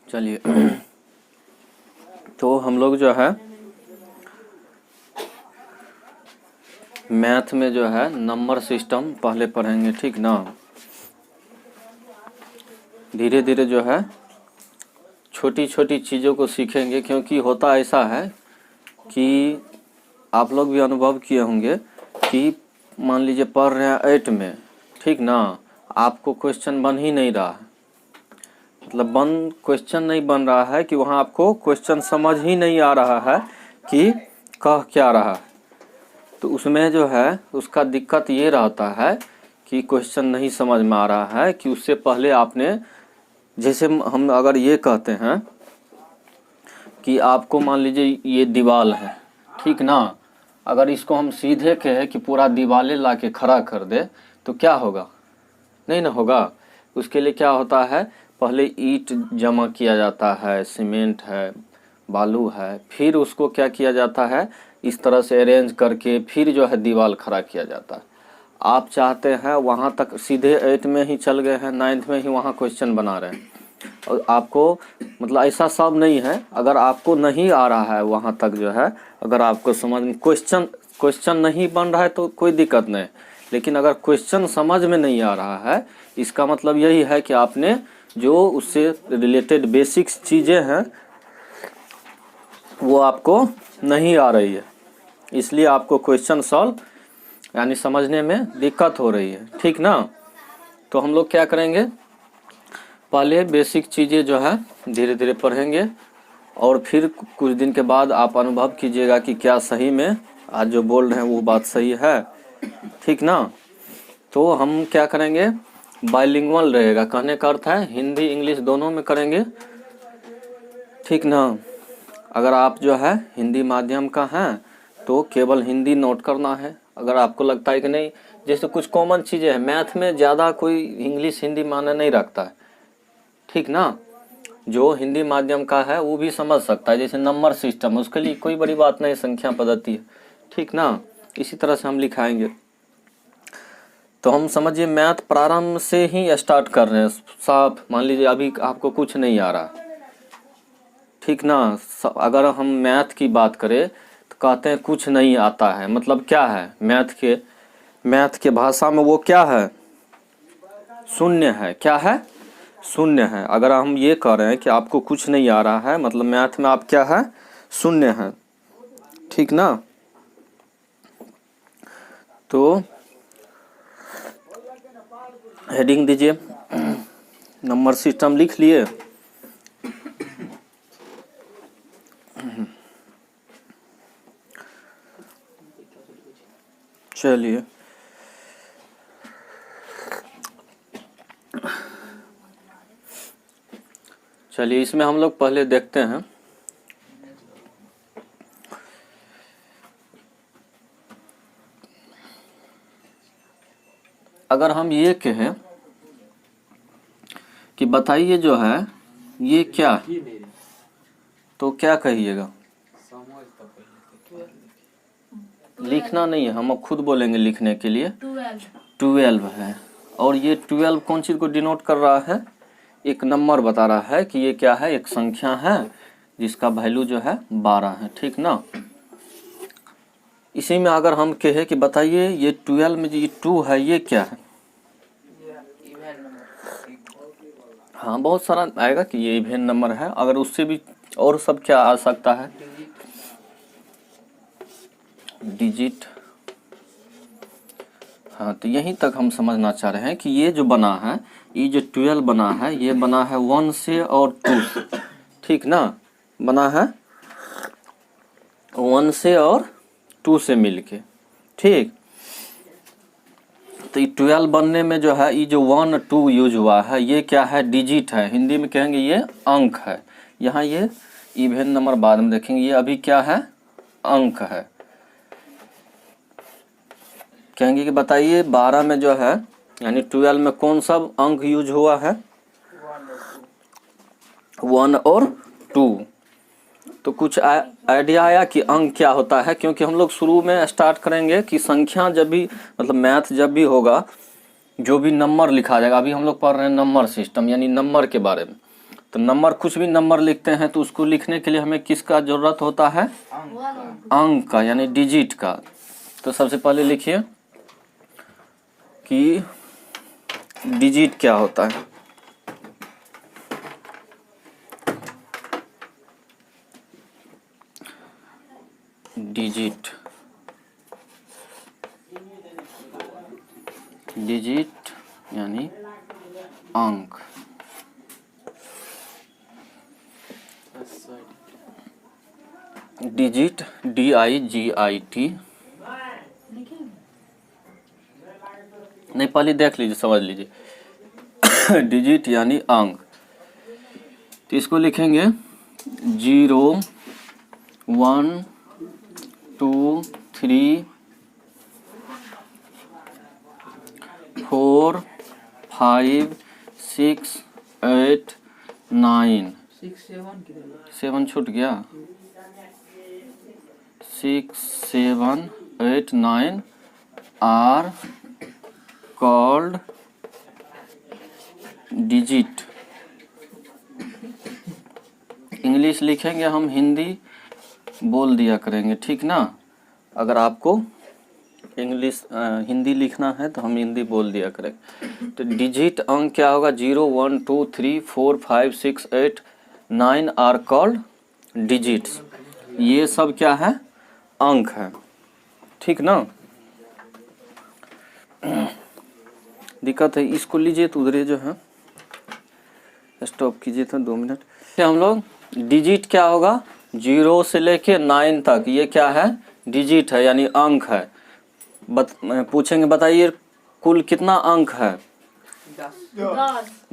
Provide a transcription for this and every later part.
चलिए तो हम लोग जो है मैथ में जो है नंबर सिस्टम पहले पढ़ेंगे, ठीक ना। धीरे धीरे जो है छोटी छोटी चीज़ों को सीखेंगे, क्योंकि होता ऐसा है कि आप लोग भी अनुभव किए होंगे कि मान लीजिए पढ़ रहे हैं 8 में, ठीक ना, आपको क्वेश्चन बन ही नहीं रहा है, मतलब क्वेश्चन नहीं बन रहा है कि वहाँ आपको क्वेश्चन समझ ही नहीं आ रहा है कि कह क्या रहा है। तो उसमें जो है उसका दिक्कत ये रहता है कि क्वेश्चन नहीं समझ में आ रहा है कि उससे पहले आपने, जैसे हम अगर ये कहते हैं कि आपको मान लीजिए ये दीवार है, ठीक ना, अगर इसको हम सीधे कहे कि पूरा दीवाले ला के खड़ा कर दे तो क्या होगा? नहीं ना होगा। उसके लिए क्या होता है, पहले ईंट जमा किया जाता है, सीमेंट है, बालू है, फिर उसको क्या किया जाता है, इस तरह से अरेंज करके फिर जो है दीवार खड़ा किया जाता है। आप चाहते हैं वहाँ तक सीधे 8 में ही चल गए हैं, 9th में ही वहाँ क्वेश्चन बना रहे हैं, और आपको मतलब ऐसा सब नहीं है। अगर आपको नहीं आ रहा है वहाँ तक जो है, अगर आपको समझ में क्वेश्चन नहीं बन रहा है तो कोई दिक्कत नहीं, लेकिन अगर क्वेश्चन समझ में नहीं आ रहा है इसका मतलब यही है कि आपने जो उससे रिलेटेड बेसिक्स चीज़ें हैं वो आपको नहीं आ रही है, इसलिए आपको क्वेश्चन सॉल्व यानी समझने में दिक्कत हो रही है, ठीक ना। तो हम लोग क्या करेंगे, पहले बेसिक चीज़ें जो है धीरे धीरे पढ़ेंगे, और फिर कुछ दिन के बाद आप अनुभव कीजिएगा कि क्या सही में आज जो बोल रहे हैं वो बात सही है, ठीक ना। तो हम क्या करेंगे, बाइलिंगुअल रहेगा, कहने का अर्थ है हिंदी इंग्लिश दोनों में करेंगे, ठीक ना। अगर आप जो है हिंदी माध्यम का हैं तो केवल हिंदी नोट करना है। अगर आपको लगता है कि नहीं, जैसे कुछ कॉमन चीज़ें हैं मैथ में, ज़्यादा कोई इंग्लिश हिंदी माने नहीं रखता है, ठीक ना, जो हिंदी माध्यम का है वो भी समझ सकता है। जैसे नंबर सिस्टम, उसके लिए कोई बड़ी बात नहीं, संख्या पद्धति है, ठीक ना। इसी तरह से हम लिखाएंगे। तो हम समझिए मैथ प्रारंभ से ही स्टार्ट कर रहे हैं साफ। मान लीजिए अभी आपको कुछ नहीं आ रहा, ठीक ना। अगर हम मैथ की बात करें तो कहते हैं कुछ नहीं आता है, मतलब क्या है, मैथ के भाषा में वो क्या है, शून्य है। क्या है? शून्य है। अगर हम ये कह रहे हैं कि आपको कुछ नहीं आ रहा है, मतलब मैथ में आप क्या है, शून्य है, ठीक ना। तो हेडिंग दीजिए, नंबर सिस्टम लिख लिए। चलिए इसमें हम लोग पहले देखते हैं, अगर हम ये कहें कि बताइए जो है ये क्या है, तो क्या कहिएगा? लिखना नहीं है, हम खुद बोलेंगे लिखने के लिए। 12 है। और ये 12 कौन चीज़ को डिनोट कर रहा है? एक नंबर बता रहा है कि ये क्या है, एक संख्या है जिसका वैल्यू जो है 12 है, ठीक ना। इसी में अगर हम कहे कि बताइए ये 12 में जो ये 2 है ये क्या है, हाँ बहुत सारा आएगा कि ये इवेन नंबर है। अगर उससे भी और सब क्या आ सकता है, डिजिट, हाँ। तो यहीं तक हम समझना चाह रहे हैं कि ये जो बना है, ये जो 12 बना है, ये बना है 1 से और 2 से, ठीक ना, बना है 1 से और 2 से मिलके, ठीक। तो ये 12 बनने में जो है ये जो 1 2 यूज हुआ है, ये क्या है, डिजिट है। हिंदी में कहेंगे ये अंक है। यहाँ ये इवेन नंबर बाद में देखेंगे, ये अभी क्या है, अंक है। कहेंगे कि बताइए 12 में जो है यानी 12 में कौन सा अंक यूज हुआ है, 1 और 2। तो कुछ आइडिया आया कि अंक क्या होता है, क्योंकि हम लोग शुरू में स्टार्ट करेंगे कि संख्या जब भी, मतलब मैथ जब भी होगा, जो भी नंबर लिखा जाएगा, अभी हम लोग पढ़ रहे हैं नंबर सिस्टम यानी नंबर के बारे में, तो नंबर, कुछ भी नंबर लिखते हैं तो उसको लिखने के लिए हमें किसका जरूरत होता है? अंक का, यानी डिजिट का। तो सबसे पहले लिखिए कि डिजिट क्या होता है। डिजिट, डिजिट यानी अंक। Digit, DIGIT। नहीं, पहले देख लीजिए, समझ लीजिए। डिजिट यानी अंक। तो इसको लिखेंगे 0 1 2 3 4 5 6 8 9। 7 छूट गया। 6 7 8 9 आर कॉल्ड डिजिट। इंग्लिश लिखेंगे हम, हिंदी बोल दिया करेंगे, ठीक ना। अगर आपको इंग्लिश हिंदी लिखना है तो हम हिंदी बोल दिया करेंगे। तो डिजिट अंक क्या होगा? 0 1 2 3 4 5 6 8 9 आर कॉल्ड डिजिट्स। ये सब क्या है? अंक है, ठीक ना। दिक्कत है, इसको लीजिए तो उधर जो है स्टॉप कीजिए था 2 मिनट। हम लोग डिजिट क्या होगा? 0 से लेके 9 तक, ये क्या है? डिजिट है, यानी अंक है। पूछेंगे बताइए कुल कितना अंक है?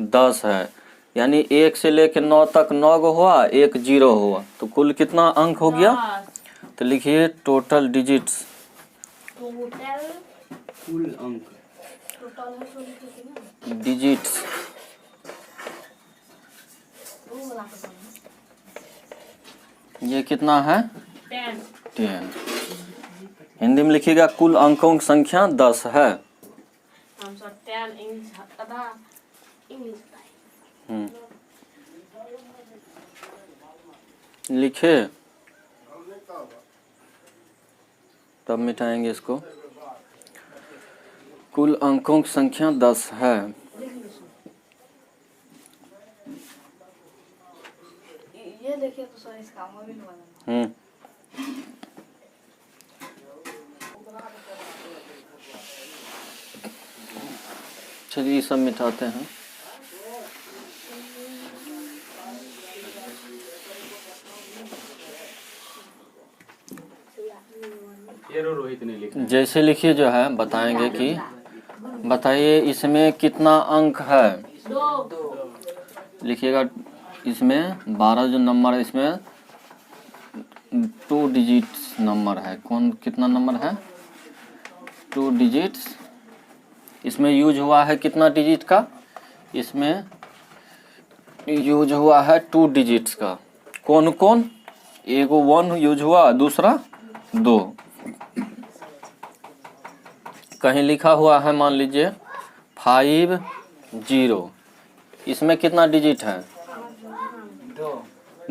10 है। यानी 1 से लेके 9 तक 9 गो हुआ, 1 0 हुआ, तो कुल कितना अंक हो गया? तो लिखिए टोटल डिजिट्स। कुल अंक डिजिट्स। ये कितना है? 10। हिंदी में लिखिएगा कुल अंकों की संख्या 10 है। लिखे, तब मिटाएंगे इसको। कुल अंकों की संख्या 10 है। ये देखिए तो सर इसका मोबाइल वाला। चलिए ये सब मिटाते हैं। रोहित ने लिखा। जैसे लिखिए जो है, बताएंगे कि बताइए इसमें कितना अंक है। लिखिएगा इसमें 12 जो नंबर है, इसमें 2 डिजिट्स नंबर है। कौन कितना नंबर है? 2 डिजिट्स। इसमें यूज हुआ है कितना डिजिट का? इसमें यूज हुआ है 2 डिजिट्स का। कौन कौन? एगो 1 यूज हुआ, दूसरा 2। कहीं लिखा हुआ है, मान लीजिए 5 0, इसमें कितना डिजिट है?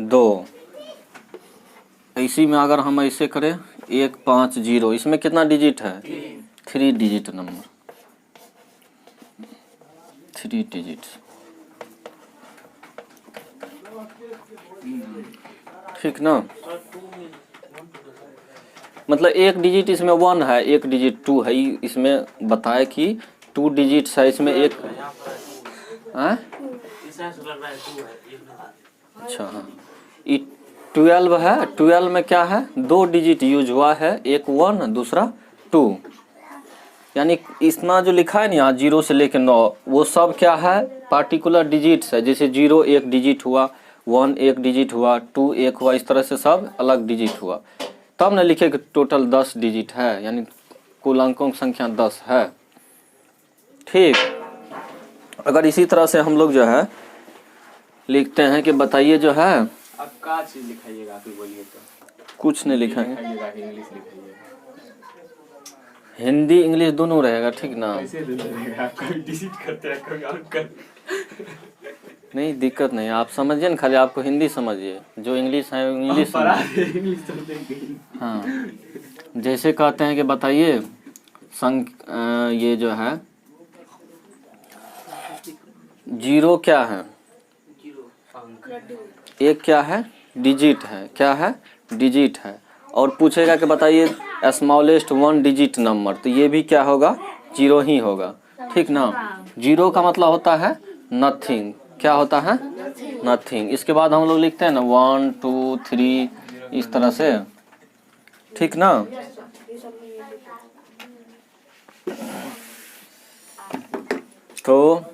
2। इसी में अगर हम ऐसे करें 1 5 0, इसमें कितना डिजिट है? 3 डिजिट नंबर, 3 डिजिट्स, ठीक ना। मतलब 1 डिजिट इसमें 1 है, 1 डिजिट 2 है। इसमें बताए कि 2 डिजिट्स है इसमें। एक अच्छा, हाँ, ये 12 है। 12 में क्या है? 2 डिजिट यूज हुआ है, एक 1 दूसरा 2। यानी इतना जो लिखा है ना यहाँ 0 से लेकर 9, वो सब क्या है? पार्टिकुलर डिजिट्स है। जैसे 0 1 डिजिट हुआ, 1 1 डिजिट हुआ, 2 1 हुआ, इस तरह से सब अलग डिजिट हुआ। तब न लिखे कि टोटल 10 डिजिट है, यानी कुल अंकों की संख्या 10 है, ठीक। अगर इसी तरह से हम लोग जो है लिखते हैं कि बताइए जो है, अब क्या चीज लिखाइएगा, फिर बोलिए तो। कुछ नहीं लिखेंगे, इंग्लिश लिखाइएगा। हिंदी इंग्लिश दोनों रहेगा, ठीक ना। कैसे रहेगा? कोई डिजिट करते हैं, कोई अंक कर। नहीं दिक्कत नहीं, आप समझिए ना, खाली आपको हिंदी समझिए, जो इंग्लिश है इंग्लिश समझिए। इंग्लिश तो देंगे। हाँ, जैसे कहते हैं कि बताइए ये जो है जीरो क्या है, एक क्या है, डिजिट है, क्या है, डिजिट है। और पूछेगा कि बताइए स्मॉलेस्ट वन डिजिट नंबर, तो ये भी क्या होगा, जीरो ही होगा, ठीक ना। जीरो का मतलब होता है नथिंग, क्या होता है, नथिंग। इसके बाद हम लोग लिखते हैं ना 1 2 3 इस तरह से, ठीक ना। तो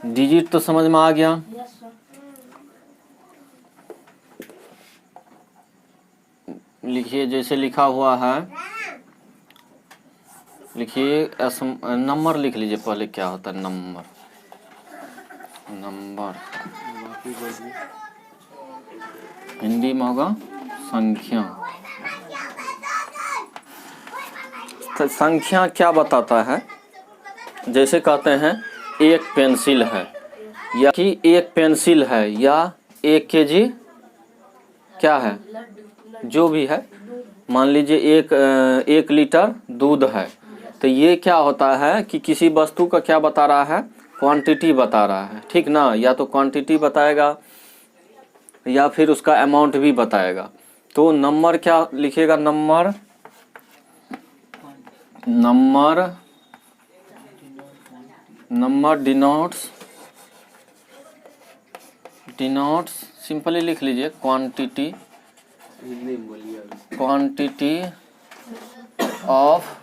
डिजिट तो समझ में आ गया। लिखिए जैसे लिखा हुआ है, लिखिए नंबर लिख लीजिए पहले, क्या होता है नंबर, नंबर हिंदी में होगा संख्या। तो संख्या क्या बताता है, जैसे कहते हैं एक पेंसिल है, या कि एक पेंसिल है, या 1 केजी क्या है, जो भी है, मान लीजिए 1 लीटर दूध है, तो ये क्या होता है कि किसी वस्तु का क्या बता रहा है, क्वांटिटी बता रहा है, ठीक ना। या तो क्वांटिटी बताएगा या फिर उसका अमाउंट भी बताएगा। तो नंबर क्या लिखिएगा, number, number, number denotes, denotes simply लिख लीजिए quantity, quantity of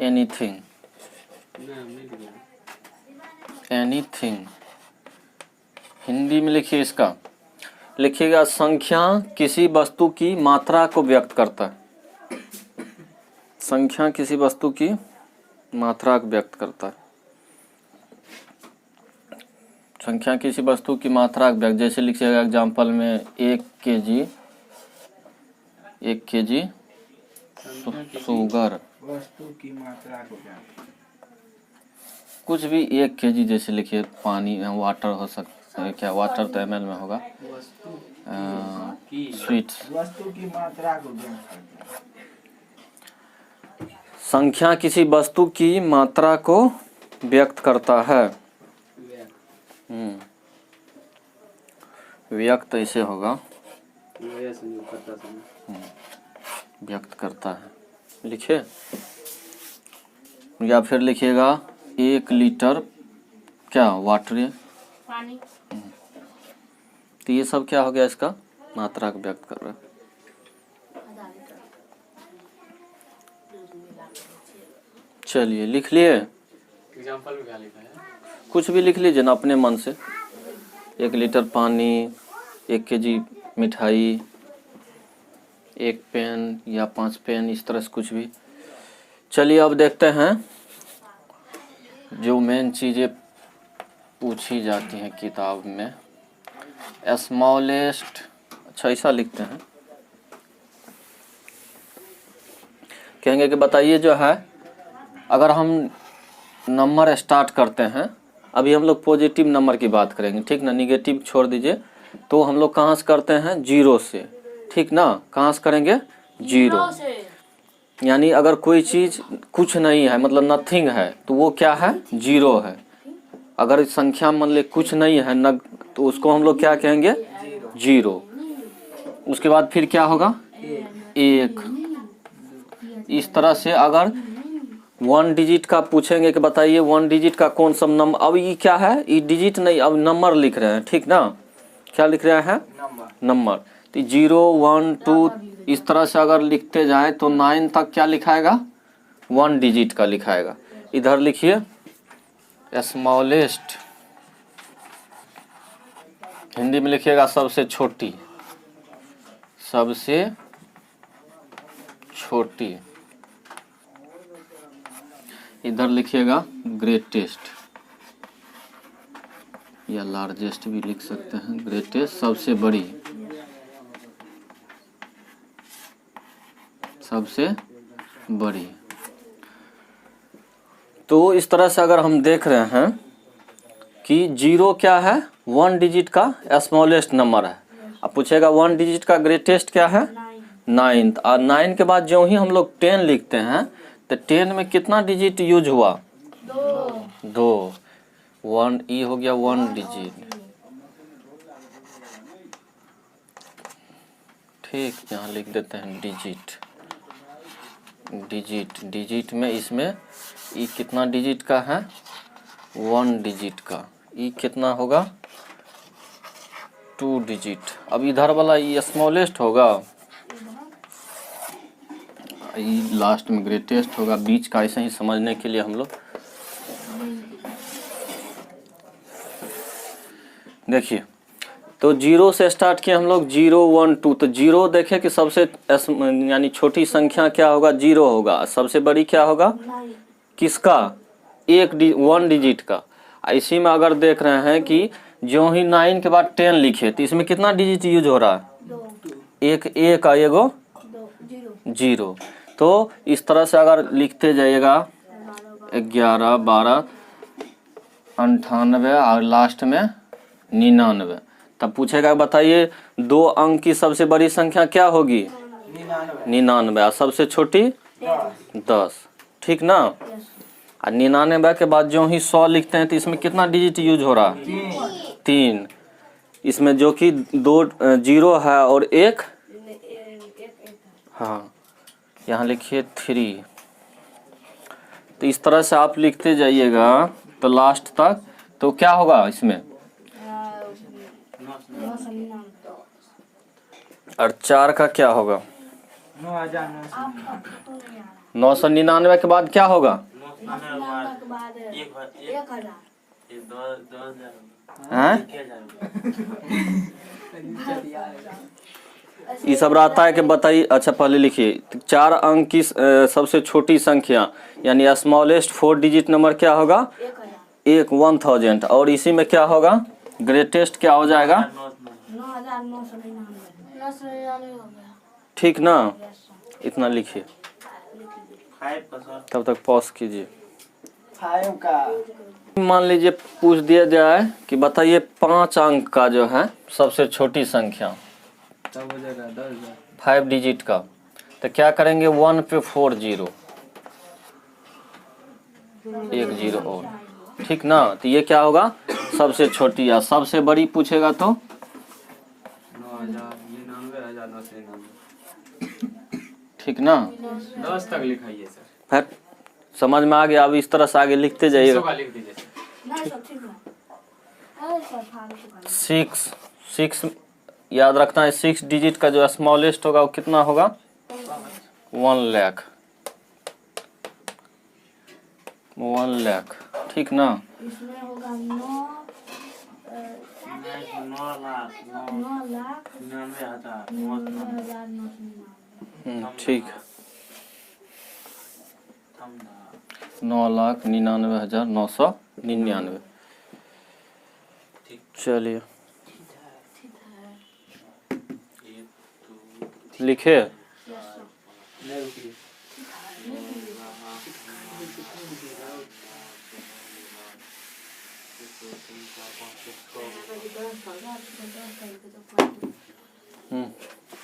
anything, anything. Hindi में लिखिए इसका, लिखिएगा संख्या किसी वस्तु की मात्रा को व्यक्त करता है, संख्या किसी वस्तु की मात्रा को व्यक्त करता है, संख्या किसी वस्तु की मात्रा को व्यक्त, जैसे लिखिएगा एग्जाम्पल में 1 केजी, 1 केजी शुगर, वस्तु की मात्रा को व्यक्त, कुछ भी 1 केजी, जैसे लिखिए पानी, वाटर हो सकता है, क्या वाटर तो ml में होगा, स्वीट्स, वस्तु की मात्रा को व्यक्त करता है। संख्या किसी वस्तु की मात्रा को व्यक्त करता है। व्यक्त ऐसे होगा, व्यक्त करता है, लिखिए। या फिर लिखिएगा 1 लीटर क्या, वाटर, पानी। तो ये सब क्या हो गया, इसका मात्रा को व्यक्त कर रहा है। चलिए लिख लिए, एग्जांपल में क्या लिखा है? कुछ भी लिख लीजिए ना अपने मन से, 1 लीटर पानी, 1 केजी मिठाई, 1 पेन या 5 पेन, इस तरह से कुछ भी। चलिए अब देखते हैं जो मेन चीज़ें पूछी जाती हैं किताब में। स्मॉलेस्ट, अच्छा ऐसा लिखते हैं, कहेंगे कि बताइए जो है, अगर हम नंबर स्टार्ट करते हैं, अभी हम लोग पॉजिटिव नंबर की बात करेंगे, ठीक ना, निगेटिव छोड़ दीजिए। तो हम लोग कहाँ से करते हैं, 0 से, ठीक ना। कहाँ से करेंगे, 0 से। यानी अगर कोई चीज़ कुछ नहीं है, मतलब नथिंग है, तो वो क्या है, 0 है। अगर संख्या मान ले कुछ नहीं है न, तो उसको हम लोग क्या कहेंगे, 0। उसके बाद फिर क्या होगा, 1। इस तरह से अगर 1 डिजिट का पूछेंगे कि बताइए 1 डिजिट का कौन सा नंबर, अब ये क्या है, ये डिजिट नहीं, अब नंबर लिख रहे हैं, ठीक ना। क्या लिख रहे हैं, नंबर। तो 0 1 2 इस तरह से अगर लिखते जाए तो 9 तक क्या लिखाएगा, 1 डिजिट का लिखाएगा। इधर लिखिए स्मॉलेस्ट, हिंदी में लिखिएगा सबसे छोटी, सबसे छोटी। इधर लिखिएगा ग्रेटेस्ट या लार्जेस्ट भी लिख सकते हैं, ग्रेटेस्ट सबसे बड़ी, सबसे बड़ी। तो इस तरह से अगर हम देख रहे हैं कि जीरो क्या है, 1 डिजिट का स्मॉलेस्ट नंबर है। अब पूछेगा 1 डिजिट का ग्रेटेस्ट क्या है, 9th। और 9 के बाद जो ही हम लोग 10 लिखते हैं तो 10 में कितना डिजिट यूज हुआ, 2। 1 ई हो गया 1 डिजिट। ठीक, यहाँ लिख देते हैं डिजिट। डिजिट में इसमें ई कितना डिजिट का है, 1 डिजिट का। ई कितना होगा, 2 डिजिट। अब इधर वाला ई स्मॉलेस्ट होगा, ई लास्ट में ग्रेटेस्ट होगा, बीच का। ऐसे ही समझने के लिए हम लोग देखिए, तो 0 से स्टार्ट किए हम लोग, 0 1 2। तो 0 देखें कि सबसे यानी छोटी संख्या क्या होगा, 0 होगा। सबसे बड़ी क्या होगा, किसका, 1 डिजिट का। इसी में अगर देख रहे हैं कि जो ही 9 के बाद 10 लिखे तो इसमें कितना डिजिट यूज हो रहा है, एक का एगो 0। तो इस तरह से अगर लिखते जाइएगा 11 12 98 और लास्ट में 99, तब पूछेगा बताइए 2 अंक की सबसे बड़ी संख्या क्या होगी, 99, और सबसे छोटी 10। ठीक ना। और 99 के बाद जो ही 100 लिखते हैं तो इसमें कितना डिजिट यूज हो रहा है, 3। इसमें जो कि 2 0 है और 1, हाँ यहाँ लिखिए 3। तो इस तरह से आप लिखते जाइएगा तो लास्ट तक, तो क्या होगा इसमें, और 4 का क्या होगा, 999 के बाद क्या होगा, ये सब रहता है कि बताइए। अच्छा पहले लिखिए 4 अंक की सबसे छोटी संख्या यानी स्मॉलेस्ट 4 डिजिट नंबर क्या होगा, 1000। और इसी में क्या होगा, ग्रेटेस्ट क्या हो जाएगा, 9,999 ठीक ना। इतना लिखिए, तब तक पॉज कीजिए। 5 का मान लीजिए पूछ दिया जाए कि बताइए 5 अंक का जो है सबसे छोटी संख्या, तब हो जाएगा 10,000। 5 डिजिट का, तो क्या करेंगे, 1 पे 4 0, 1 0 और, ठीक ना। तो ये क्या होगा, सबसे छोटी। या सबसे बड़ी पूछेगा तो 9,99,999। ठीक ना। 10 तक लिखाइए सर। फिर समझ में आ गया। अब इस तरह से आगे लिखते 100 जाइएगा। का लिख दीजिए सर। नहीं सब ठीक है। अरे सर फालतू का 6 याद रखना है। 6 डिजिट का जो स्मॉलेस्ट होगा वो कितना होगा, 1 लाख। 1 लाख, ठीक ना। इसमें होगा 9,99,999। ठीक, 9,99,999। चलिए लिखे। नहीं रुकिए।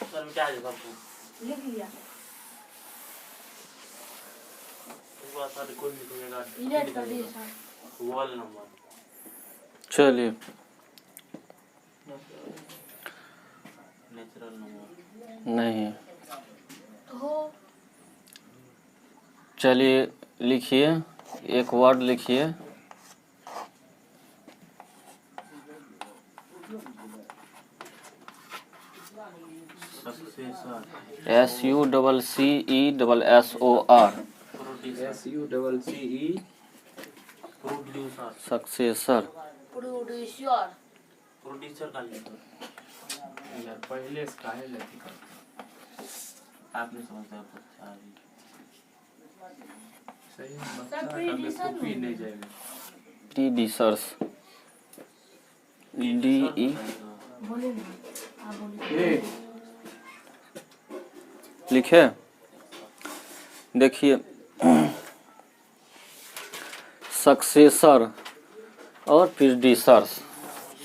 सर क्या है सबको लिख लिया। इस बार सर कोई नहीं करेगा। डिलीट कर दिए सर। Wall number. चलिए नेचुरल नंबर नहीं, हो चलिए लिखिए, एक वर्ड लिखिए। Successor. SUCCESSOR, SUCCE producer. Successor. Producer. Producer का लिखो यार, पहले से काहे लेती कर आपने समझा अच्छा है सही बता कर कॉपी नहीं जाएगी। प्रीडिसर्स, DE बोले ना आप बोले। लिखे। देखिए सक्सेसर और प्रीडिसर्स।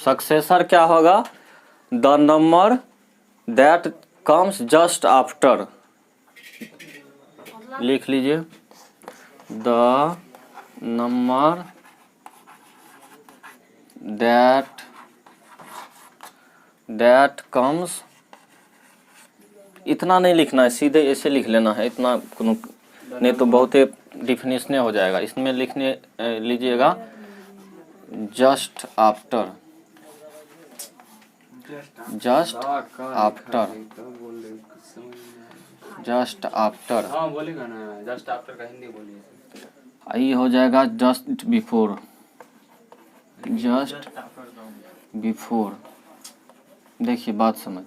सक्सेसर क्या होगा? The number that comes just after. मतलब लिख लीजिए, द नंबर दैट कम्स। इतना नहीं लिखना है, सीधे ऐसे लिख लेना है, इतना नहीं तो बहुत डिफिनेशन हो जाएगा। इसमें लिखने लीजिएगा just after, just after, just after. हाँ बोलेगा ना, जस्ट आफ्टर का हिंदी बोलिए। ये हो जाएगा जस्ट बिफोर, जस्ट बिफोर। देखिए बात समझ।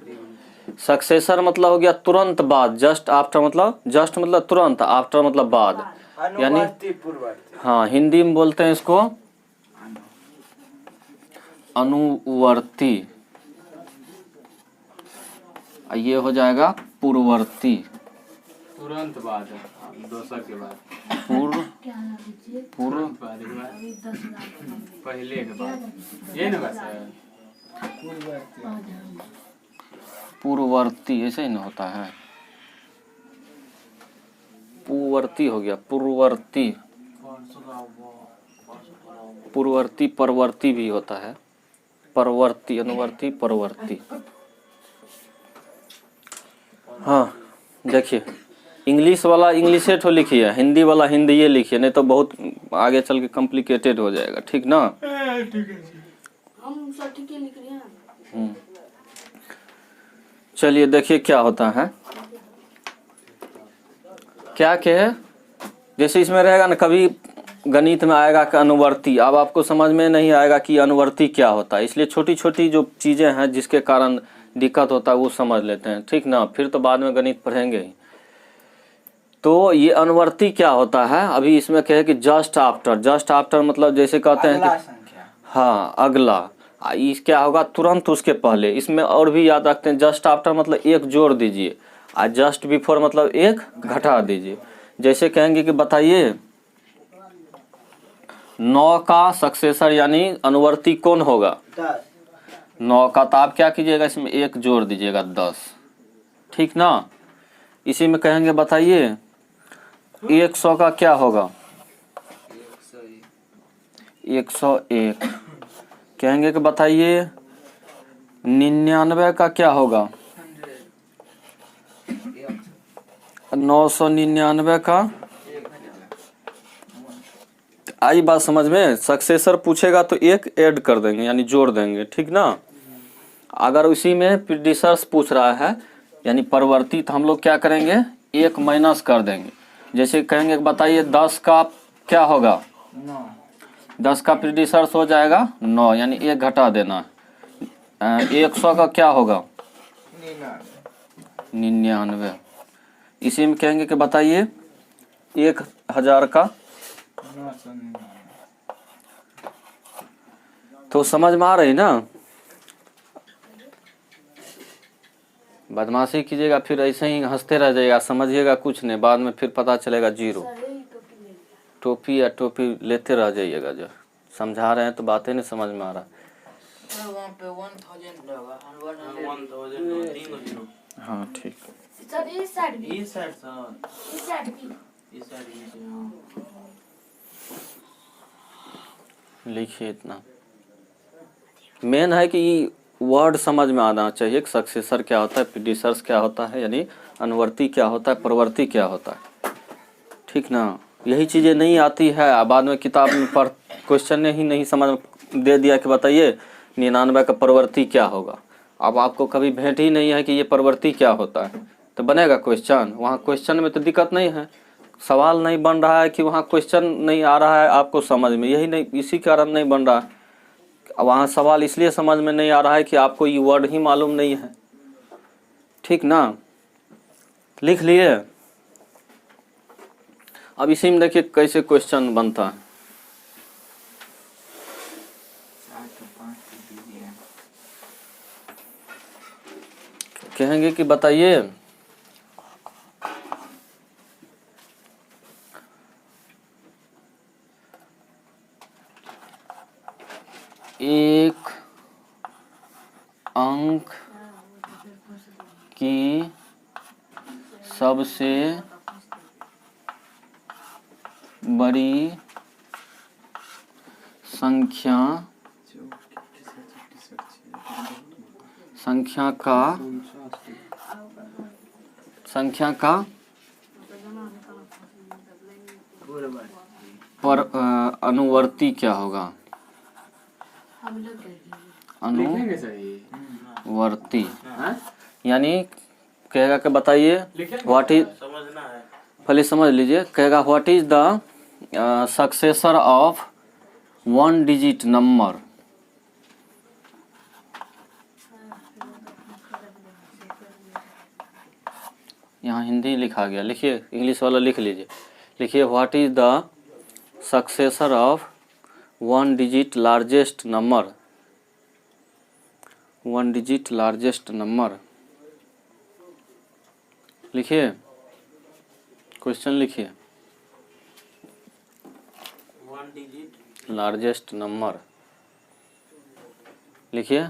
सक्सेसर मतलब हो गया तुरंत बाद, जस्ट आफ्टर मतलब तुरंत, आफ्टर मतलब बाद, यानी अनुवर्ती पूर्ववर्ती। हाँ हिंदी में बोलते हैं इसको अनुवर्ती। ये हो जाएगा पूर्ववर्ती, तुरंत बाद, दोसर के बाद, पूर्व तुरंत बाद, एक बार पहले के बाद, ये ना बस है। पूर्ववर्ती ऐसे ही ना होता है, पूर्ववर्ती हो गया, पूर्ववर्ती। पूर्ववर्ती परवर्ती भी होता है, परवर्ती, अनुवर्ती, परवर्ती। हाँ देखिए, इंग्लिश वाला इंग्लिशे तो लिखिए, हिंदी वाला हिंदी ये लिखिए, नहीं तो बहुत आगे चल के कॉम्प्लिकेटेड हो जाएगा, ठीक ना? हम सब ठीक ही लिख रहे हैं। चलिए देखिए क्या होता है, क्या है, जैसे इसमें रहेगा ना, कभी गणित में आएगा कि अनुवर्ती, अब आपको समझ में नहीं आएगा कि अनुवर्ती क्या होता है, इसलिए छोटी छोटी जो चीजें हैं जिसके कारण दिक्कत होता है वो समझ लेते हैं, ठीक ना? फिर तो बाद में गणित पढ़ेंगे ही। तो ये अनुवर्ती क्या होता है, अभी इसमें कहे कि जस्ट आफ्टर, जस्ट आफ्टर मतलब जैसे कहते हैं अगला कि संख्या। हाँ अगला, इस क्या होगा तुरंत उसके पहले। इसमें और भी याद रखते हैं, जस्ट आफ्टर मतलब एक जोड़ दीजिए, और जस्ट बिफोर मतलब एक घटा दीजिए। जैसे कहेंगे कि बताइए 9 का सक्सेसर यानी अनुवर्ती कौन होगा? 10। 9 का, तो आप क्या कीजिएगा, इसमें एक जोड़ दीजिएगा 10, ठीक ना? इसी में कहेंगे बताइए 100 का क्या होगा? 101। कहेंगे कि बताइए 99 का क्या होगा? 999 का। आई बात समझ में? सक्सेसर पूछेगा तो एक ऐड कर देंगे यानी जोड़ देंगे, ठीक ना? अगर उसी में प्रीडिसर्स पूछ रहा है यानी परवर्ती, तो हम लोग क्या करेंगे, एक माइनस कर देंगे। जैसे कहेंगे बताइए 10 का क्या होगा? 9। 10 का प्रीडिसर्स हो जाएगा 9, यानी एक घटा देना। 100 का क्या होगा? 99। इसी में कहेंगे कि बताइए 1000 का। 999। तो समझ में आ रही ना? बदमाशी कीजिएगा फिर ऐसे ही हंसते रह जाइएगा, समझिएगा कुछ नहीं, बाद में फिर पता चलेगा जीरो। सर यही टोपी ले लिया। टोपी या टोपी लेते रह जाइएगा, जो समझा रहे हैं तो बातें नहीं समझ में आ रहा। वहाँ पे 1000 होगा। 1000 तीन जीरो। हाँ ठीक। सर इस साइड भी, इस साइड सर, इस साइड भी। इस साइड नीचे। हाँ लिखिए इतना। मेन है कि वर्ड समझ में आना चाहिए कि सक्सेसर क्या होता है, प्रीडिसर्स क्या होता है, यानी अनुवर्ती क्या होता है, परवर्ती क्या होता है, ठीक ना? यही चीज़ें नहीं आती है, बाद में किताब में पढ़ क्वेश्चन ही नहीं समझ दे दिया कि बताइए 99 का परवर्ती क्या होगा। अब आपको कभी भेंट ही नहीं है कि ये परवर्ती क्या होता है, तो बनेगा क्वेश्चन? वहाँ क्वेश्चन में तो दिक्कत नहीं है, सवाल नहीं बन रहा है कि वहाँ क्वेश्चन नहीं आ रहा है आपको समझ में, यही नहीं, इसी कारण नहीं बन रहा है। वहाँ सवाल इसलिए समझ में नहीं आ रहा है कि आपको ये वर्ड ही मालूम नहीं है, ठीक ना? लिख लिए? अब इसी में देखिए कैसे क्वेश्चन बनता है। कहेंगे कि बताइए अंक की सबसे बड़ी संख्या का पर अनुवर्ती क्या होगा? अनुवर्ती यानी कहेगा कि बताइए व्हाट इज, समझना है। पहले समझ लीजिए, कहेगा what is the successor of 1 digit number. यहाँ हिंदी लिखा गया, लिखिए, इंग्लिश वाला लिख लीजिए। लिखिए what is the successor of 1 digit largest number. 1 digit largest number लिखिए, क्वेश्चन लिखिए। 1 डिजिट लार्जेस्ट नंबर लिखिए।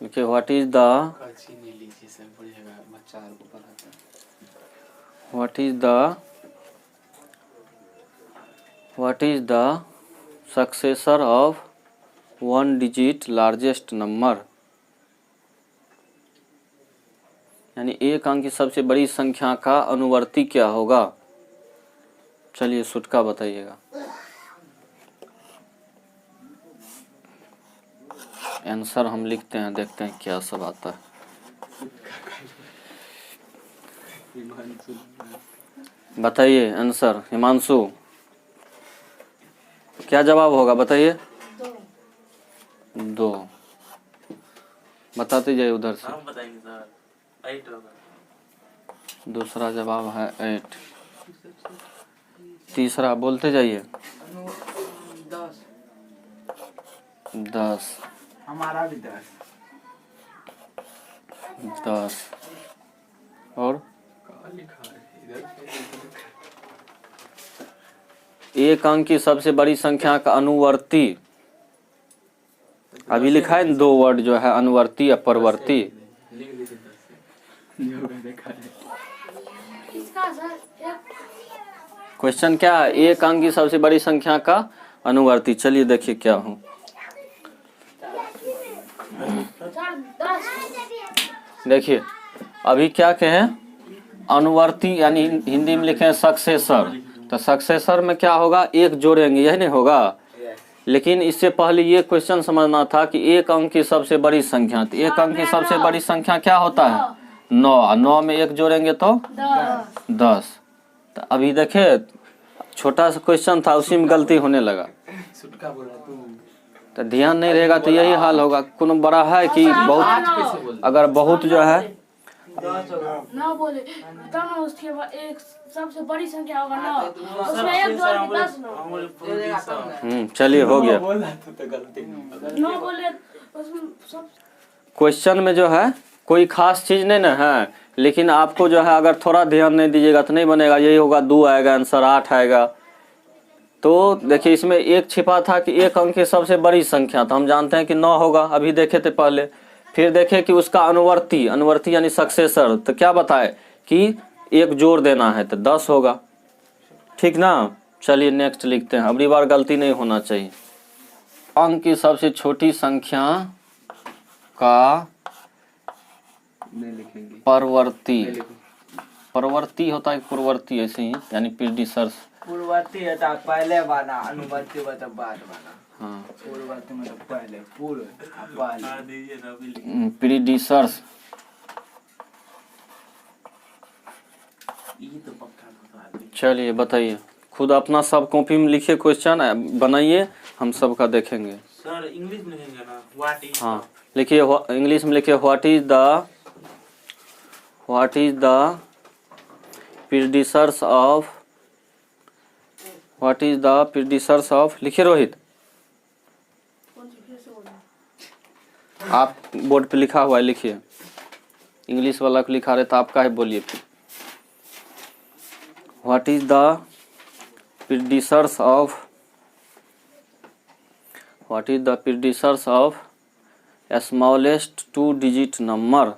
लिखिए what is the what is the successor of 1 digit largest number, यानी एक अंक की सबसे बड़ी संख्या का अनुवर्ती क्या होगा? चलिए सुटका बताइएगा। आंसर हम लिखते हैं, देखते हैं क्या सब आता है। बताइए आंसर। हिमांशु क्या जवाब होगा बताइए? 2। बताते जाइए उधर से। हम बताएंगे सर, 8 होगा। दूसरा जवाब है 8। तीसरा बोलते जाइए। 10। हमारा भी 10। और एक अंक की सबसे बड़ी संख्या का अनुवर्ती, अभी लिखा है 2 वर्ड जो है, अनुवर्ती या परवर्ती। क्वेश्चन क्या है? एक अंक की सबसे बड़ी संख्या का अनुवर्ती। चलिए देखिए क्या हूँ। देखिए अभी क्या कहें, अनुवर्ती यानी हिंदी में लिखे सक्सेसर। तो सक्सेसर में क्या होगा? एक जोड़ेंगे, यही नहीं होगा। लेकिन इससे पहले ये क्वेश्चन समझना था कि एक अंक की सबसे बड़ी संख्या, तो एक अंक की सबसे बड़ी संख्या क्या होता है? 9। 9 में एक जोड़ेंगे तो 10। तो अभी देखे छोटा सा क्वेश्चन था, उसी में गलती होने लगा। तो ध्यान नहीं रहेगा तो यही हाल होगा। कोनो बड़ा है कि बहुत, अगर बहुत जो है 9 बोले तब ना, उसके बाद एक सबसे बड़ी संख्या होगा 9, उसमें एक जोड़ के 10 9। चलिए हो गया। 9 बोले उसमें सब क्वेश्चन में जो है कोई खास चीज नहीं ना है, लेकिन आपको जो है अगर थोड़ा ध्यान नहीं दीजिएगा तो नहीं बनेगा। यही होगा 2 आएगा आंसर, 8 आएगा। तो देखिए इसमें एक छिपा था कि एक अंक की सबसे बड़ी संख्या, तो हम जानते हैं कि 9 होगा, अभी देखे थे पहले। फिर देखे कि उसका अनुवर्ती, अनुवर्ती यानी सक्सेसर, तो क्या बताए कि एक जोड़ देना है तो 10 होगा। ठीक ना? चलिए नेक्स्ट लिखते हैं, अगली बार गलती नहीं होना चाहिए। अंक की सबसे छोटी संख्या का परवर्ती, परवर्ती होता है पूर्ववर्ती, ऐसे ही यानी प्रीडिसर्स। पूर्ववर्ती होता है पहले वाला, अनुवर्ती होता है बाद वाला। हाँ, पूर्ववर्ती मतलब पहले, पूर्व पहले। प्रीडिसर्स। ये तो पक्का बता दे। चलिए बताइए, खुद अपना सब कॉपी में लिखिए, क्वेश्चन बनाइए, हम सबका देखेंगे। सर इंग्लिश में लिखेंगे ना, व्हाट इज। हाँ लिखिए, इंग्लिश में लिखिए what is the predecessor of, what is the predecessor of, लिखिए रोहित। आप बोर्ड पे लिखा हुआ है, लिखिए। इंग्लिश वाला को लिखा रहे तो आप काहे बोलिए फिर। What is the predecessor of, what is the predecessor of smallest 2 digit number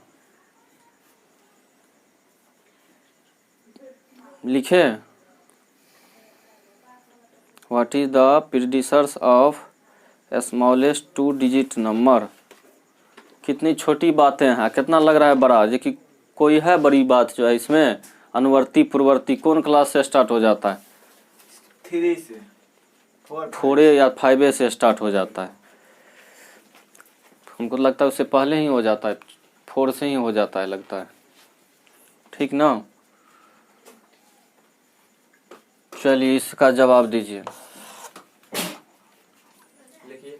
लिखे। What is the predecessor of smallest 2 digit number. कितनी छोटी बातें हैं, कितना लग रहा है बड़ा, जो कि कोई है बड़ी बात जो है इसमें। अनुवर्ती पूर्ववर्ती कौन क्लास से स्टार्ट हो जाता है? 3 से 4 या 5 से स्टार्ट हो जाता है। हमको लगता है उससे पहले ही हो जाता है, 4 से ही हो जाता है लगता है, ठीक ना। चलिए इसका जवाब दीजिए। लिखिए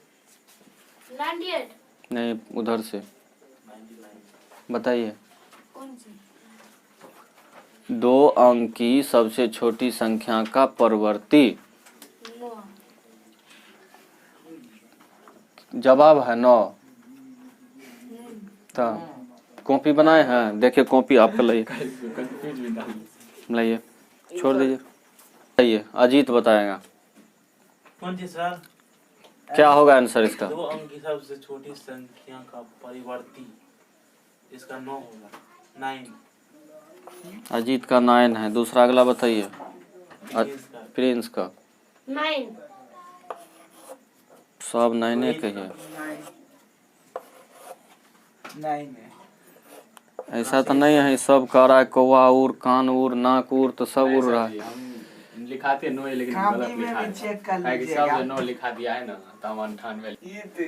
98। नहीं, उधर से 99। बताइए। कौन सी? 2 अंक की सबसे छोटी संख्या का परवर्ती। 9। जवाब है 9। तो कॉपी बनाए हैं, देखिए कॉपी आपका लाइए, कंफ्यूज भी डाल लाइए, छोड़ दीजिए। बताइए, अजीत बताएगा कौन सी सर? क्या होगा आंसर इसका। 2 अंक की सबसे छोटी संख्या का परिवर्ती, इसका 9 होगा, 9। अजीत का 9 है। दूसरा अगला बताइए, इसका प्रिंस का। 9। सब 9 कहिए। 9 है। ऐसा तो नहीं है सब कह रहा है कौवा उड़, कान उड़, नाक उड़, तो सब उड़ रहा है। हम लिखाते 9 है लेकिन कॉपी गलत में लिखा भी है। चेक कर है कि लीजिएगा। सब 9 लिखा दिया है ना, तब 98। ये तो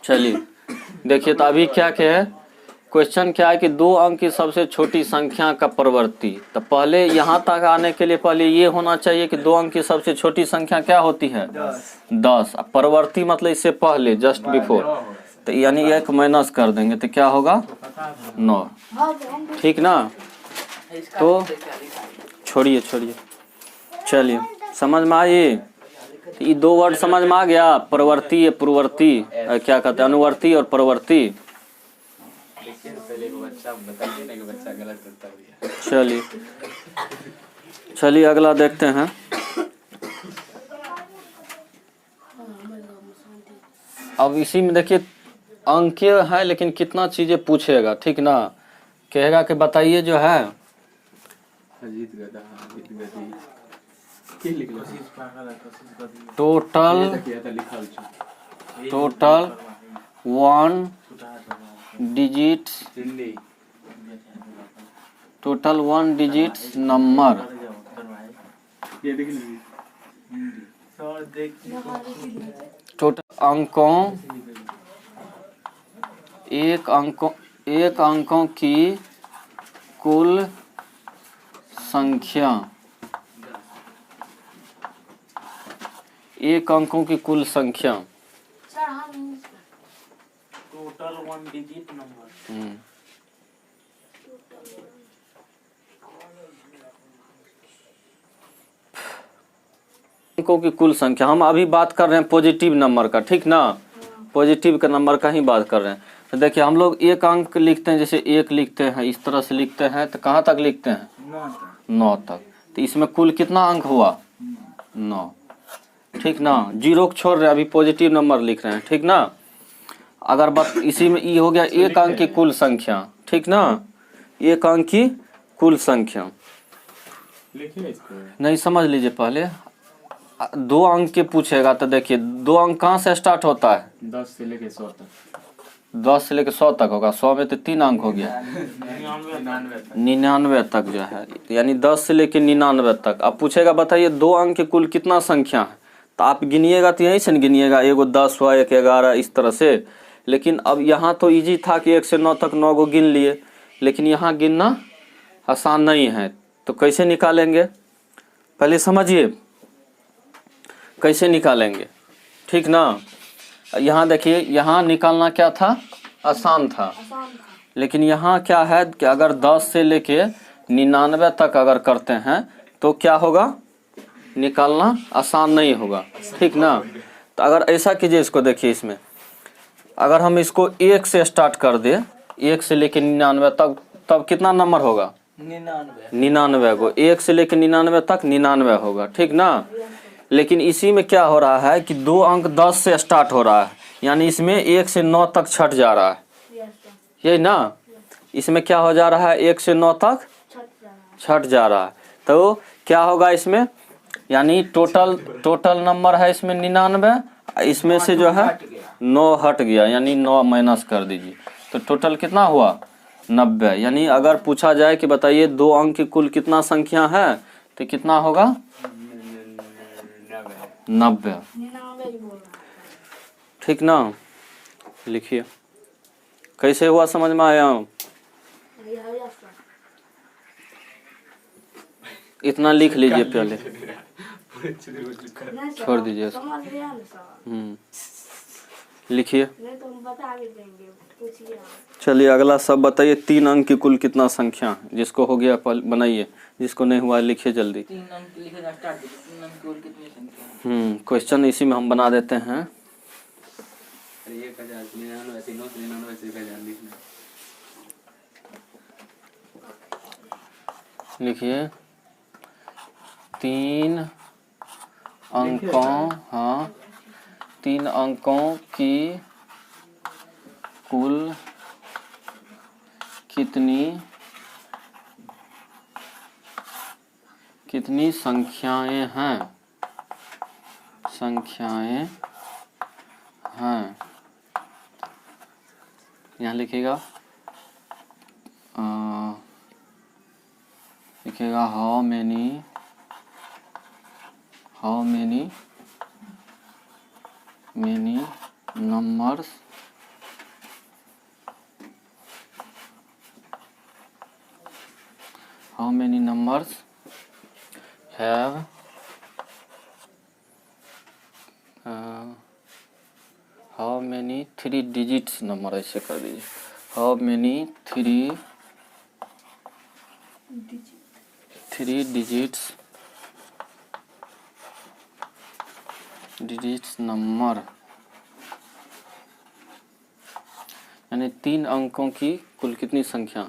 चलिए देखिए, तो अभी क्या क्या है क्वेश्चन, क्या है कि 2 अंक की सबसे छोटी संख्या का परवर्ती। तो पहले यहाँ तक आने के लिए पहले ये होना चाहिए कि 2 अंक की सबसे छोटी संख्या क्या होती है? 10। अब परवर्ती मतलब इससे पहले, जस्ट बिफोर, तो यानी 1 माइनस कर देंगे तो क्या होगा? 9, ठीक ना। तो छोड़िए छोड़िए, चलिए समझ में आई। ये 2 वर्ड समझ में आ गया, परवर्ती पूर्ववर्ती, क्या कहते हैं, अनुवर्ती और परवर्ती। लेकिन पहले को बच्चा बताइए ना कि बच्चा गलत उत्तर दिया। चलिए चलिए अगला देखते हैं। अब इसी में देखिए अंकीय है लेकिन कितना चीजें पूछेगा, ठीक ना। कहेगा कि बताइए जो है अजीत गधा, अजीत गधी के लिख लो। कोशिश पागल है, कोशिश कर दी। टोटल ये किया था लिखा हुआ। Total 1 digit, Hindi total 1 digit number. ये देख लीजिए सर, देखिए टोटल अंकों, एक अंकों की कुल संख्या, एक अंकों की कुल संख्या। सर हम टोटल 1 डिजिट नंबर। अंकों की कुल संख्या, हम अभी बात कर रहे हैं पॉजिटिव नंबर का, ठीक ना। पॉजिटिव का नंबर का ही बात कर रहे हैं। तो देखिए हम लोग एक अंक लिखते हैं, जैसे 1 लिखते हैं, इस तरह से लिखते हैं, तो कहाँ तक लिखते हैं? 9 तक। तो इसमें कुल कितना अंक हुआ? 9, ठीक ना। 0 को छोड़ रहे हैं, अभी पॉजिटिव नंबर लिख रहे हैं, ठीक ना। अगर बात इसी में ई हो गया एक अंक की कुल संख्या, ठीक ना, एक अंक की कुल संख्या। लिखिए इसको। नहीं समझ लीजिए, पहले 2 अंक के पूछेगा तो देखिए 2 अंक कहाँ से स्टार्ट होता है? 10 से लेके 100 तक। 10 से लेकर 100 तक होगा। 100 में तो 3 अंक हो गया, 99 तक जो है, यानी 10 से लेकर 99 तक। अब पूछेगा बताइए 2 अंक के कुल कितना संख्या है, तो आप गिनिएगा तो यहीं से नहीं गिनिएगा, एगो 10 हुआ, 1 11 इस तरह से। लेकिन अब यहाँ तो इजी था कि 1 से 9 तक 9 को गिन लिए, लेकिन यहाँ गिनना आसान नहीं है। तो कैसे निकालेंगे, पहले समझिए कैसे निकालेंगे, ठीक ना। यहाँ देखिए, यहाँ निकालना क्या था? आसान था। लेकिन यहाँ क्या है कि अगर 10 से लेके 99 तक अगर करते हैं तो क्या होगा? निकालना आसान नहीं होगा, ठीक ना। तो अगर ऐसा कीजिए, इसको देखिए, इसमें अगर हम इसको 1 से स्टार्ट कर दे, 1 से लेके 99 तक, तब कितना नंबर होगा? 99 को 1 से लेके 99 तक 99 होगा, ठीक ना। लेकिन इसी में क्या हो रहा है कि 2 अंक 10 से स्टार्ट हो रहा है, यानी इसमें 1 से 9 तक छट जा रहा है, यस सर, यही ना। इसमें क्या हो जा रहा है, 1 से 9 तक छठ जा रहा है। छट जा रहा है। तो क्या होगा इसमें, यानी टोटल नंबर है इसमें 99, इसमें से जो है 9 हट गया, यानी 9 माइनस कर दीजिए, तो टोटल कितना हुआ 90। यानी अगर पूछा जाए कि बताइए 2 अंक की कुल कितना संख्या है, तो कितना होगा 90, 99 ही बोल रहा ठीक ना। लिखिए कैसे हुआ, समझ में आया, है। यस सर, इतना लिख लीजिए पहले, नहीं सर, छोड़ दीजिए इसको। समझ गया ना सर, लिखिए। नहीं तो हम बता भी देंगे, पूछिए आप। चलिए अगला सब बताइए, 3 अंक की कुल कितना संख्या है। जिसको हो गया बनाइए, जिसको नहीं हुआ लिखिए जल्दी। 3 अंक लिखना स्टार्ट कीजिए। 3 अंक की कुल कितनी संख्या है? क्वेश्चन इसी में हम बना देते हैं। 1099 से 1000 लिखना। लिखिए 3 अंकों, हाँ 3 अंकों की कुल कितनी संख्याएं हैं, यहाँ लिखिएगा, लिखिएगा how many numbers have how many 3 digits number, ऐसे कर दीजिए, how many 3 digits नंबर, यानी 3 अंकों की कुल कितनी संख्या।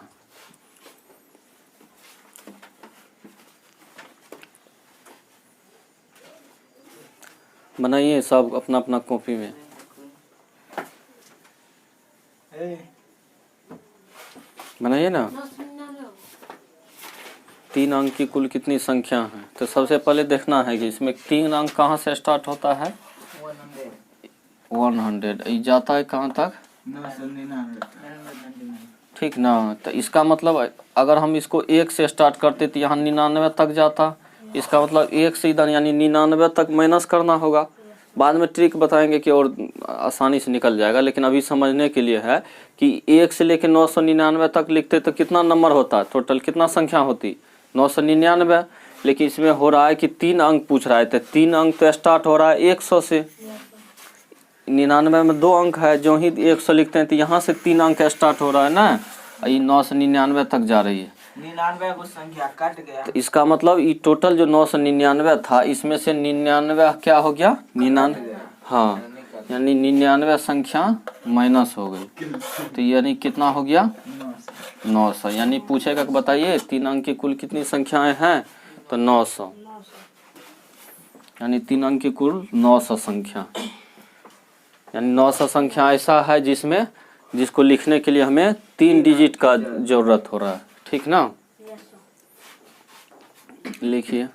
बनाइए सब अपना अपना कॉपी में, बनाइए ना। 3 अंक की कुल कितनी संख्या है, तो सबसे पहले देखना है कि इसमें 3 अंक कहाँ से स्टार्ट होता है, 100 ये जाता है कहाँ तक, 999। ठीक ना। तो इसका मतलब अगर हम इसको 1 से स्टार्ट करते तो यहाँ 99 तक जाता, इसका मतलब 1 से इधर यानी 99 तक माइनस करना होगा। बाद में ट्रिक बताएंगे कि और आसानी से निकल जाएगा, लेकिन अभी समझने के लिए है कि 1 से लेकर 999 तक लिखते तो कितना नंबर होता, टोटल कितना संख्या होती 999। लेकिन इसमें हो रहा है कि 3 अंक पूछ रहा है, तो 3 अंक तो स्टार्ट हो रहा है 100 से, 99 में 2 अंक है, जो ही 100 लिखते हैं तो यहाँ से 3 अंक स्टार्ट हो रहा है ना, ये 999 तक जा रही है, 99 को संख्या कट गया, तो इसका मतलब ये टोटल जो 999 था, इसमें से 99 क्या हो गया 99, हाँ यानी 99 संख्या माइनस हो गई, तो यानी कितना हो गया 900। यानी पूछेगा कि बताइए 3 अंक की कुल कितनी संख्याएं हैं, तो 900, यानी 3 अंक की कुल 900 संख्या, यानी 900 संख्या ऐसा है जिसको लिखने के लिए हमें 3 डिजिट का जरूरत हो रहा है, ठीक ना। लिखिए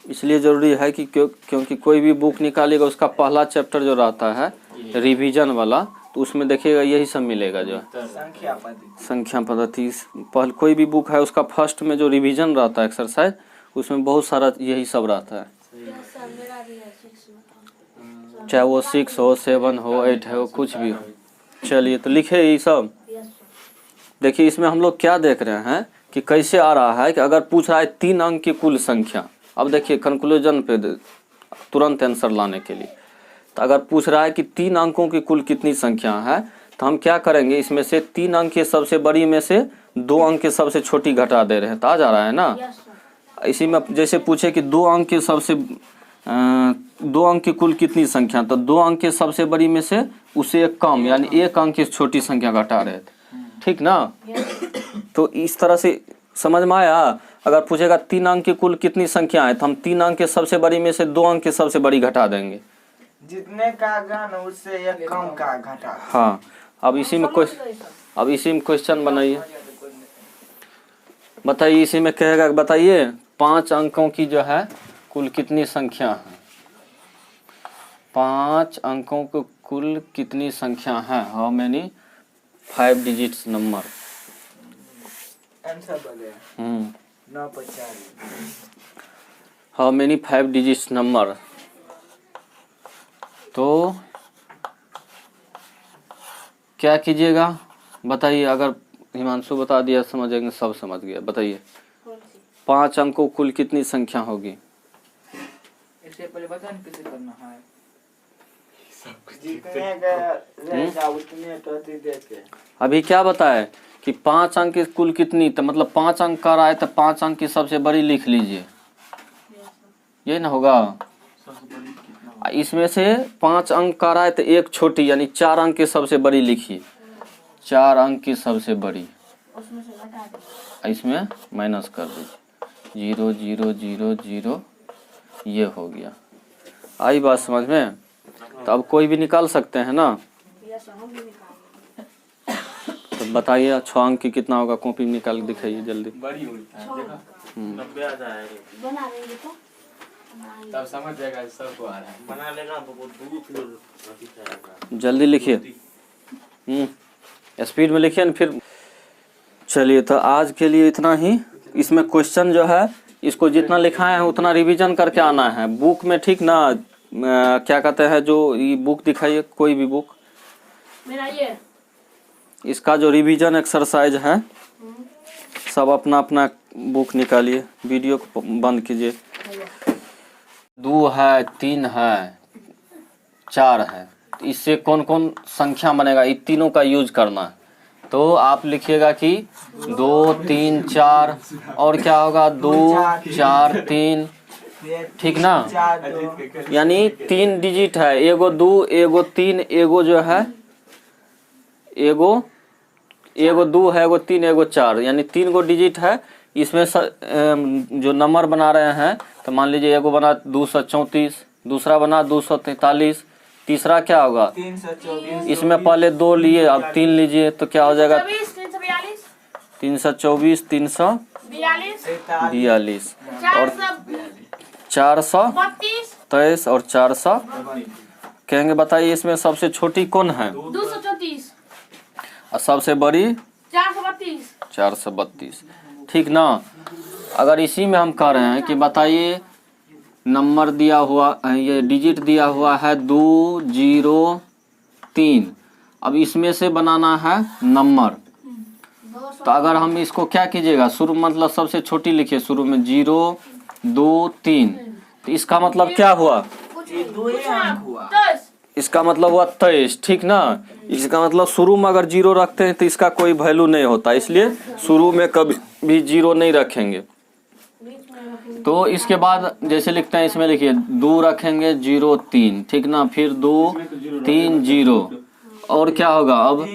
इसलिए जरूरी है कि क्योंकि कोई भी बुक निकालेगा उसका पहला चैप्टर जो रहता है रिवीजन वाला, तो उसमें देखिएगा यही सब मिलेगा, जो संख्या पद्धति। पहले कोई भी बुक है उसका फर्स्ट में जो रिवीजन रहता है एक्सरसाइज, उसमें बहुत सारा यही सब रहता है, चाहे वो 6 हो 7 हो 8 हो कुछ भी हो। चलिए तो लिखे ये सब। देखिए इसमें हम लोग क्या देख रहे हैं कि कैसे आ रहा है कि अगर पूछ रहा है 3 अंक की कुल संख्या, अब देखिए कंक्लूजन पे तुरंत आंसर लाने के लिए, तो अगर पूछ रहा है कि 3 अंकों की कुल कितनी संख्या है, तो हम क्या करेंगे, इसमें से 3 अंक के सबसे बड़ी में से 2 अंक के सबसे छोटी घटा दे रहे हैं, तो आ जा रहा है ना। इसी में जैसे पूछे कि 2 अंक के 2 अंक की कुल कितनी संख्या, तो 2 अंक के सबसे बड़ी में से उसे एक कम यानी 1 अंक की छोटी संख्या घटा रहे थे, ठीक ना। तो इस तरह से समझ में आया। अगर पूछेगा 3 अंक की कुल कितनी संख्या है, तो हम 3 अंक के सबसे बड़ी में से 2 अंक के सबसे बड़ी घटा देंगे। जितने का गण उससे एक कम का घटा। हाँ, अब इसी में क्वेश्चन बनाइए। बताइए, इसी में कहेगा कि बताइए 5 अंकों की जो है कुल कितनी संख्या है। 5 अंकों को कुल कितनी संख्या है। How many 5 digits number. Answer बोले 950। How many 5 digits number. तो क्या कीजिएगा बताइए। अगर हिमांशु बता दिया समझेंगे, सब समझ गया। बताइए 5 अंकों कुल कितनी संख्या होगी। इससे पहले बता कैसे करना है। जितने का रहेगा उतने तो देते। अभी क्या बताए कि 5 अंक की कुल कितनी, तो मतलब 5 अंक का रहा है तो 5 अंक की सबसे बड़ी लिख लीजिए, यही ना होगा। इसमें से 5 अंक का रहा है तो एक छोटी यानी 4 अंक की सबसे बड़ी लिखिए। 4 अंक की सबसे बड़ी, इसमें माइनस कर दीजिए 0 0 0 0, ये हो गया। आई बात समझ में। तो अब कोई भी निकाल सकते हैं ना। तो बताइए 6 अंक की कितना होगा। कॉपी में निकाल के दिखाइए जल्दी। बड़ी उल्टा है देखा 90 आ जाएगा। बना लेंगे तो तब समझ जाएगा सबको आ रहा है। बना लेगा तो 2 किलो रोटी खाएगा। जल्दी लिखिए, स्पीड में लिखिए ना फिर। चलिए, तो आज के लिए इतना ही। इसमें क्वेश्चन जो है इसको जितना लिखाए हैं उतना रिवीजन करके आना है बुक में, ठीक ना। क्या कहते हैं, जो ये बुक दिखाइए, कोई भी बुक। मेरा ये इसका जो रिवीजन एक्सरसाइज है, सब अपना अपना बुक निकालिए। वीडियो को बंद कीजिए। 2 है, 3 है, 4 है। इससे कौन कौन संख्या बनेगा, इन तीनों का यूज करना है। तो आप लिखिएगा कि 2 3 4 और क्या होगा 2 4 3, ठीक ना। यानी 3 डिजिट है, एगो 2 एगो 3 एगो जो है एगो 2 है, एगो 3 एगो 4, यानी 3 गो डिजिट है। इसमें जो नंबर बना रहे हैं, तो मान लीजिए एगो बना 234, दूसरा बना 243, तीसरा क्या होगा 324। इसमें पहले 2 लिए, अब 3 लीजिए तो क्या हो जाएगा 342 324 342 और 423 और 400 कहेंगे। बताइए इसमें सबसे छोटी कौन है 234 और सबसे बड़ी 432, ठीक ना। अगर इसी में हम कह रहे हैं कि बताइए नंबर दिया हुआ, ये डिजिट दिया हुआ है 2 0 3, अब इसमें से बनाना है नंबर। तो अगर हम इसको क्या कीजिएगा, शुरू मतलब सबसे छोटी लिखिए शुरू में 0 2 3, तो इसका मतलब क्या हुआ, इसका मतलब हुआ 23, ठीक ना। इसका मतलब शुरू में अगर 0 रखते हैं तो इसका कोई वैल्यू नहीं होता, इसलिए शुरू में कभी भी 0 नहीं रखेंगे। तो इसके बाद जैसे लिखते हैं, इसमें लिखिए 2 रखेंगे 0 3, ठीक ना, फिर 2 3 0 और क्या होगा अब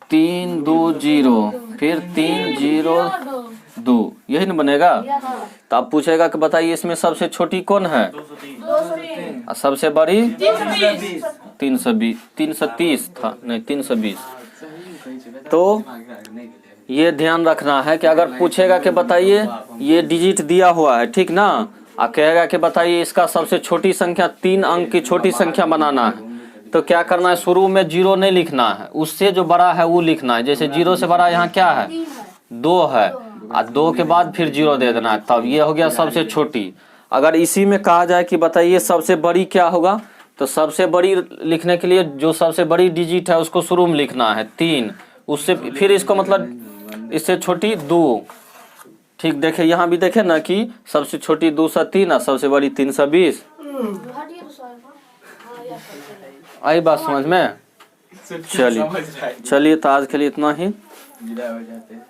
3 2 0, फिर 3 0 2, यही ना बनेगा। तो आप पूछेगा कि बताइए इसमें सबसे छोटी कौन है, और सबसे बड़ी 330 था, नहीं 320। तो ये ध्यान रखना है कि अगर पूछेगा कि बताइए ये डिजिट दिया हुआ है, ठीक ना, और कहेगा कि बताइए इसका सबसे छोटी संख्या 3 अंक की छोटी संख्या बनाना है, तो क्या करना है, शुरू में 0 नहीं लिखना है, उससे जो बड़ा है वो लिखना है। जैसे 0 से बड़ा यहाँ क्या है 2 है, और 2 के बाद फिर 0 दे देना है, तब ये हो गया सबसे छोटी। अगर इसी में कहा जाए कि बताइए सबसे बड़ी क्या होगा, तो सबसे बड़ी लिखने के लिए जो सबसे बड़ी डिजिट है उसको शुरू में लिखना है 3, उससे फिर इसको मतलब इससे छोटी 2, ठीक। देखे यहाँ भी देखे ना कि सबसे छोटी 203 और सबसे बड़ी 320। आई बात समझ में। चलिए तो आज के लिए इतना ही। विदा हो जाते हैं।